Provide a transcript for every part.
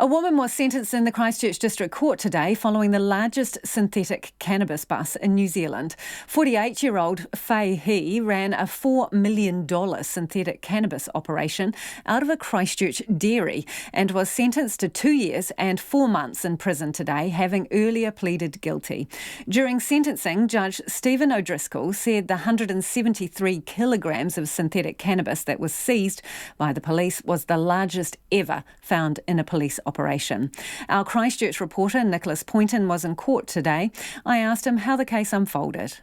A woman was sentenced in the Christchurch District Court today following the largest synthetic cannabis bust in New Zealand. 48-year-old Fei He ran a $4 million synthetic cannabis operation out of a Christchurch dairy and was sentenced to 2 years and 4 months in prison today, having earlier pleaded guilty. During sentencing, Judge Stephen O'Driscoll said the 173 kilograms of synthetic cannabis that was seized by the police was the largest ever found in a police operation. Our Christchurch reporter Nicholas Pointon was in court today. I asked him how the case unfolded.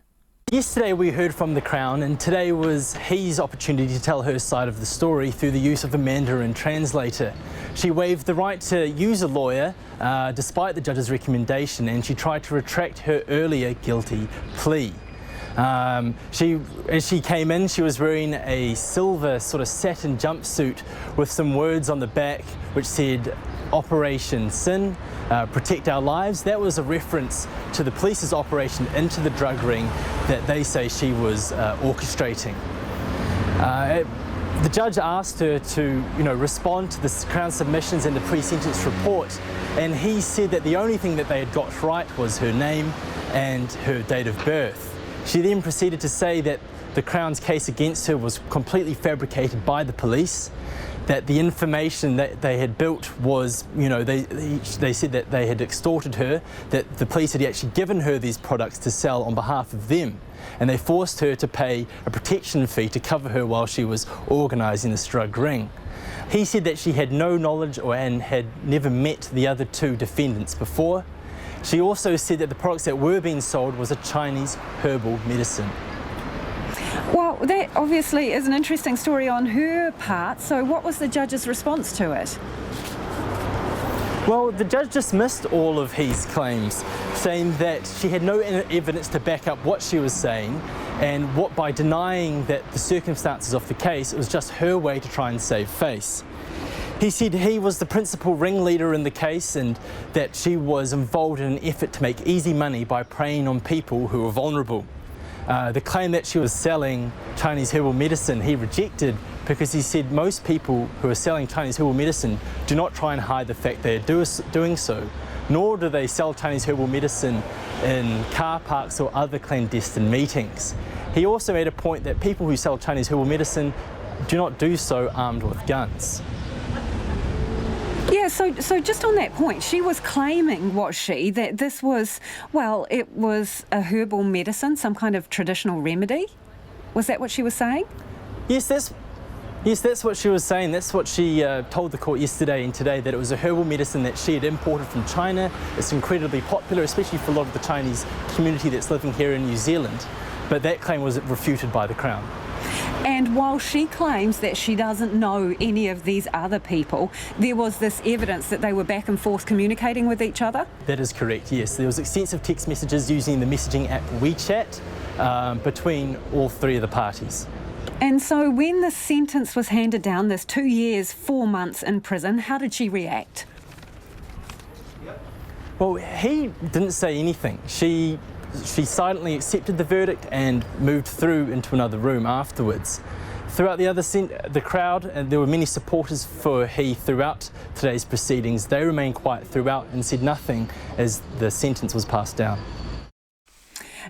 Yesterday we heard from the Crown, and today was He's opportunity to tell her side of the story through the use of a Mandarin translator. She waived the right to use a lawyer despite the judge's recommendation, and she tried to retract her earlier guilty plea. As she came in, she was wearing a silver sort of satin jumpsuit with some words on the back which said Operation Sin, Protect Our Lives. That was a reference to the police's operation into the drug ring that they say she was orchestrating. The judge asked her to respond to the Crown submissions and the pre-sentence report, and he said that the only thing that they had got right was her name and her date of birth. She then proceeded to say that the Crown's case against her was completely fabricated by the police, that the information that they had built was, they said that they had extorted her, that the police had actually given her these products to sell on behalf of them, and they forced her to pay a protection fee to cover her while she was organising this drug ring. He said that she had no knowledge and had never met the other two defendants before. She also said that the products that were being sold was a Chinese herbal medicine. Well, that obviously is an interesting story on her part. So what was the judge's response to it? Well, the judge dismissed all of He's claims, saying that she had no evidence to back up what she was saying, and by denying that the circumstances of the case, it was just her way to try and save face. He said he was the principal ringleader in the case and that she was involved in an effort to make easy money by preying on people who were vulnerable. The claim that she was selling Chinese herbal medicine he rejected, because he said most people who are selling Chinese herbal medicine do not try and hide the fact they are doing so, nor do they sell Chinese herbal medicine in car parks or other clandestine meetings. He also made a point that people who sell Chinese herbal medicine do not do so armed with guns. Yeah, so just on that point, she was claiming, was she, that this was, well, it was a herbal medicine, some kind of traditional remedy? Was that what she was saying? Yes, that's what she was saying. That's what she told the court yesterday and today, that it was a herbal medicine that she had imported from China. It's incredibly popular, especially for a lot of the Chinese community that's living here in New Zealand. But that claim was refuted by the Crown. And while she claims that she doesn't know any of these other people, there was this evidence that they were back and forth communicating with each other? That is correct, yes. There was extensive text messages using the messaging app WeChat between all three of the parties. And so when the sentence was handed down, this 2 years, 4 months in prison, how did she react? Well, he didn't say anything. She silently accepted the verdict and moved through into another room afterwards. Throughout the crowd, and there were many supporters for He throughout today's proceedings. They remained quiet throughout and said nothing as the sentence was passed down.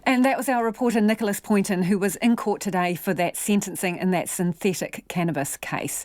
And that was our reporter Nicholas Pointon, who was in court today for that sentencing in that synthetic cannabis case.